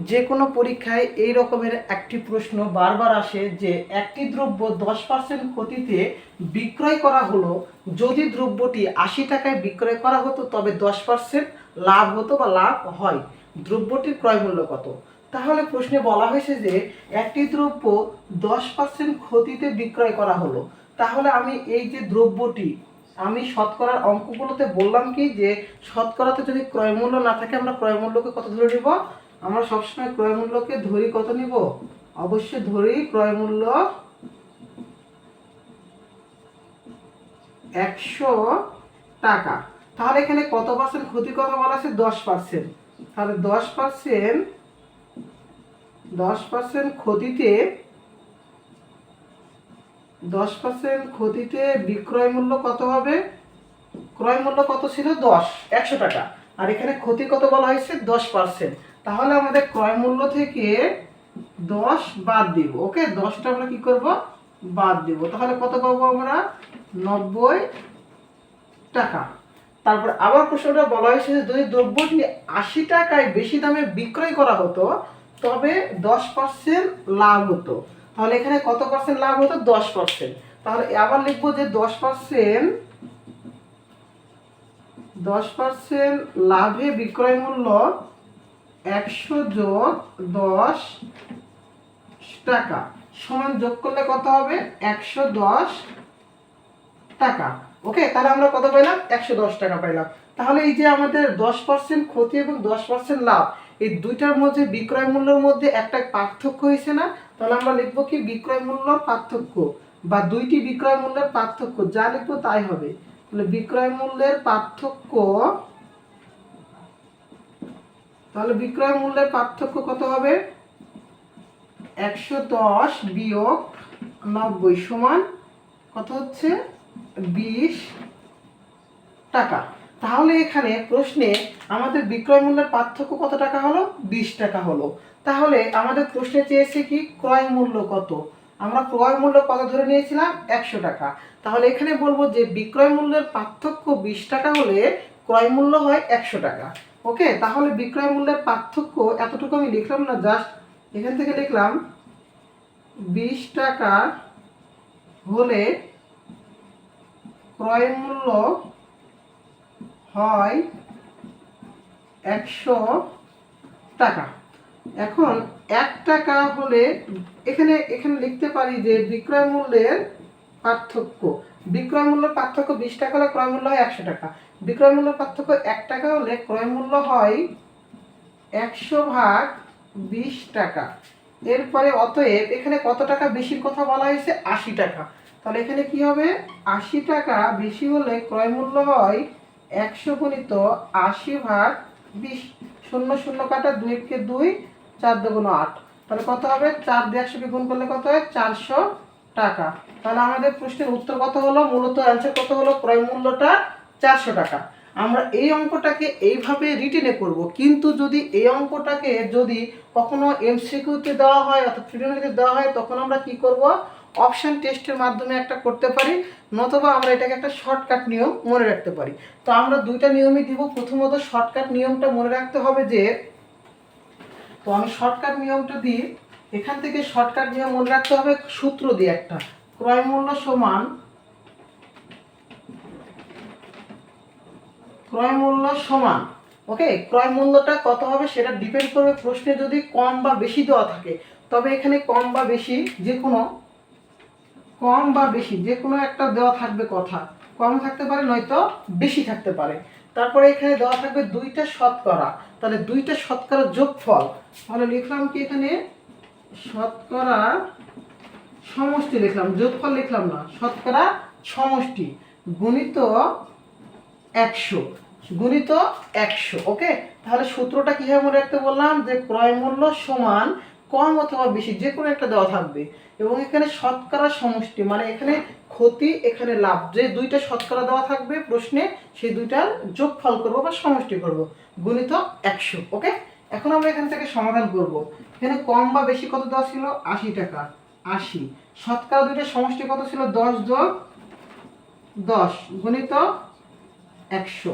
যে কোনো পরীক্ষায় এই রকমের একটি প্রশ্ন বারবার আসে যে একটি দ্রব্য 10% ক্ষতিতে বিক্রয় করা হলো, যদি দ্রব্যটি 80 টাকায় বিক্রয় করা হতো তবে 10% লাভ হতো বা লাভ হয়, দ্রব্যটির ক্রয় মূল্য কত? তাহলে প্রশ্নে বলা হয়েছে যে একটি দ্রব্য 10% ক্ষতিতে বিক্রয় করা হলো, তাহলে আমি এই যে দ্রব্যটি আমি শতকরার অঙ্কগুলোতে বললাম কি যে শতকরাতে যদি ক্রয় মূল্য না থাকে আমরা ক্রয় মূল্যকে কত ধরে নিব? আমরা সবসময় ক্রয় মূল্যকে ধরি কত নিব? অবশ্যই ধরি ক্রয় মূল্য 100 টাকা। তাহলে এখানে কত পার্সেন্ট ক্ষতির কথা বলা আছে? 10%। তাহলে 10% ক্ষতিতে 10% বিক্রয় মূল্য কত হবে? ক্রয় মূল্য কত ছিল? 100 টাকা। আর এখানে ক্ষতি কত বলা হয়েছে? 10%। তাহলে আমাদের ক্রয় মূল্য থেকে 10 বাদ দিব। ওকে, 10টা আমরা কি করব? বাদ দিব। তাহলে কত পাবো আমরা? 90 টাকা। তারপর আবার প্রশ্নটা বলা হয়েছে যে যদি দ্রব্যটি 80 টাকায় বেশি দামে বিক্রয় করা হতো তবে 10% লাভ হতো। তাহলে এখানে কত পার্সেন্ট লাভ হতো? 10%। তাহলে আবার লিখবো যে 10% লাভে বিক্রয় মূল্য 100 যোগ 10 টাকা সমান যোগ করলে কত হবে? 110 টাকা। ওকে, তাহলে আমরা কত পেলাম? 110 টাকা পাইলাম। তাহলে এই যে আমাদের 10% ক্ষতি এবং 10% লাভ, এই দুইটার মধ্যে বিক্রয় মূল্যের মধ্যে একটা পার্থক্য হয়েছে না? তাহলে আমরা লিখবো কি বিক্রয় মূল্য পার্থক্য, বা দুইটি বিক্রয় মূল্যের পার্থক্য, যা লিখবো তাই হবে। তাহলে বিক্রয় মূল্যের পার্থক্য, তাহলে বিক্রয় মূল্যের পার্থক্য কত হবে? 110 বিয়োগ 90 সমান কত হচ্ছে? 20 টাকা। তাহলে এখানে প্রশ্নে আমাদের বিক্রয় মূল্যের পার্থক্য কত টাকা হলো? 20 টাকা হলো। তাহলে আমাদের প্রশ্নে চেয়েছে কি ক্রয় মূল্য কত? আমরা ক্রয় মূল্য কত ধরে নিয়েছিলাম? 100 টাকা। তাহলে এখানে বলবো যে বিক্রয় মূল্যের পার্থক্য 20 টাকা হলে ক্রয় মূল্য হয় 100 টাকা। ওকে, তাহলে বিক্রয় মূল্যের পার্থক্য এতটুকু আমি লিখলাম না, জাস্ট এখান থেকে লিখলাম 20 টাকা হলে ক্রয় মূল্য হয় 100 টাকা। এখন 1 টাকা হলে এখানে এখানে লিখতে পারি যে বিক্রয় মূল্যের পার্থক্য, বিক্রয় মূল্যের পার্থক্য 20 টাকা হলে ক্রয় মূল্য হয় 100 টাকা। বিক্রয় মূল্যের পার্থক্য 1 টাকা হলে ক্রয় মূল্য হয় 100 ভাগ 20 টাকা। এরপরে অতএব এখানে কত টাকা বেশির কথা বলা হয়েছে? 80 টাকা। তাহলে এখানে কি হবে? 80 টাকা বেশি হলে ক্রয় মূল্য হয় 100 গুণিত 80 ভাগ 20। 0 0 কাটা, 2 কে 2, 4 2 8। তাহলে কত হবে? 4 দিয়ে 100 কে গুণ করলে কত হয়? 400 টাকা। তাহলে আমাদের প্রশ্নের উত্তর কত হলো? মূলত অ্যান্সার কত হলো? ক্রয় মূল্যটা 400 টাকা। আমরা এই অঙ্কটাকে এইভাবে রিটেনে করব, কিন্তু যদি এই অঙ্কটাকে যদি কখনো এমসিকিউতে দেওয়া হয় অর্থাৎ ট্রিগোনোমেট্রিতে দেওয়া হয় তখন আমরা কি করব? অপশন টেস্টের মাধ্যমে একটা করতে পারি, নতুবা আমরা এটাকে একটা শর্টকাট নিয়ম মনে রাখতে পারি। তো আমরা দুইটা নিয়মই দিব। প্রথমত শর্টকাট নিয়মটা মনে রাখতে হবে যে, তো আমি শর্টকাট নিয়মটা দিই। এখান থেকে শর্টকাট নিয়ম মনে রাখতে হবে সূত্র দিয়ে একটা, ক্রয় মূল্য সমান ক্রয় মূল্য সমান, ওকে, ক্রয় মূল্যটা কত হবে সেটা ডিপেন্ড করবে প্রশ্নে যদি কম বা বেশি দেওয়া থাকে, তবে এখানে কম বা বেশি যে কোনো একটা দেওয়া থাকবে কথা, কম থাকতে পারে নয়তো বেশি থাকতে পারে। তারপরে এখানে দেওয়া থাকবে দুইটা শতকরা, তাহলে দুইটা শতকরা যোগফল, তাহলে লিখলাম কি এখানে শতকরা সমষ্টি লিখলাম, যোগফল লিখলাম না, শতকরা সমষ্টি গুণিত 100 গুণিত 100। ওকে, তাহলে সূত্রটা কিভাবে মনে রাখতে বললাম যে ক্রয় মূল্য সমান কম অথবা বেশি যে কোনো একটা দেওয়া থাকবে, এবং এখানে শতকরা সমষ্টি মানে এখানে ক্ষতি এখানে লাভ, যে দুইটা শতকরা দেওয়া থাকবে প্রশ্নে সেই দুইটার যোগফল করব বা সমষ্টি করব, গুণিত 100। ওকে, এখন আমরা এখান থেকে সমাধান করব। এখানে কম বা বেশি কত দেওয়া ছিল? 80 টাকা। 80 শতকরা দুইটার সমষ্টি কত ছিল? 10 যোগ 10 গুণিত 100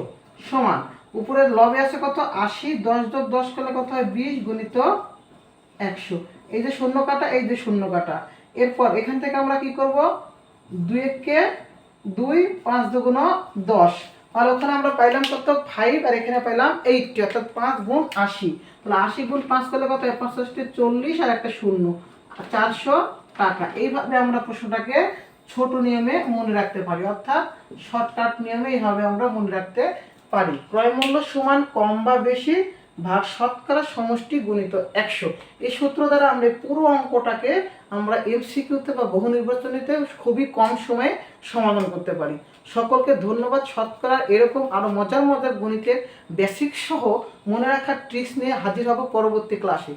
সমান উপরের লবে আছে কত? 80, 10 যোগ 10 করলে কত হয়? 20 গুণিত 100, এই যে শূন্য কাটা, এই যে শূন্য কাটা। এরপর এখান থেকে আমরা কি করব, 2 কে 2, 5 দুগুণ 10, আর ওখানে আমরা পাইলাম কত 5, আর এখানে পাইলাম 80, অর্থাৎ 5 গুণ 80। তাহলে 80 গুণ 5 করলে কত, 5 40, আর একটা শূন্য, 400 টাকা। এইভাবে আমরা প্রশ্নটাকে ছোট নিয়মে মনে রাখতে পারি, অর্থাৎ শর্টকাট নিয়মে এইভাবে আমরা মনে রাখতে পারি। ক্রয় মূল্য সমান কম বা বেশি ভাগ শতকরা সমষ্টি গুণিত 100। এই সূত্র দ্বারা আমরা পুরো অঙ্কটাকে আমরা এমসিকিউতে বা বহু নির্বাচনীতে খুবই কম সময়ে সমাধান করতে পারি। সকলকে ধন্যবাদ। শতকরা এরকম আরো মজার মজার গণিতের বেসিক সহ মনে রাখার ট্রিক্স নিয়ে হাজির হব পরবর্তী ক্লাসে।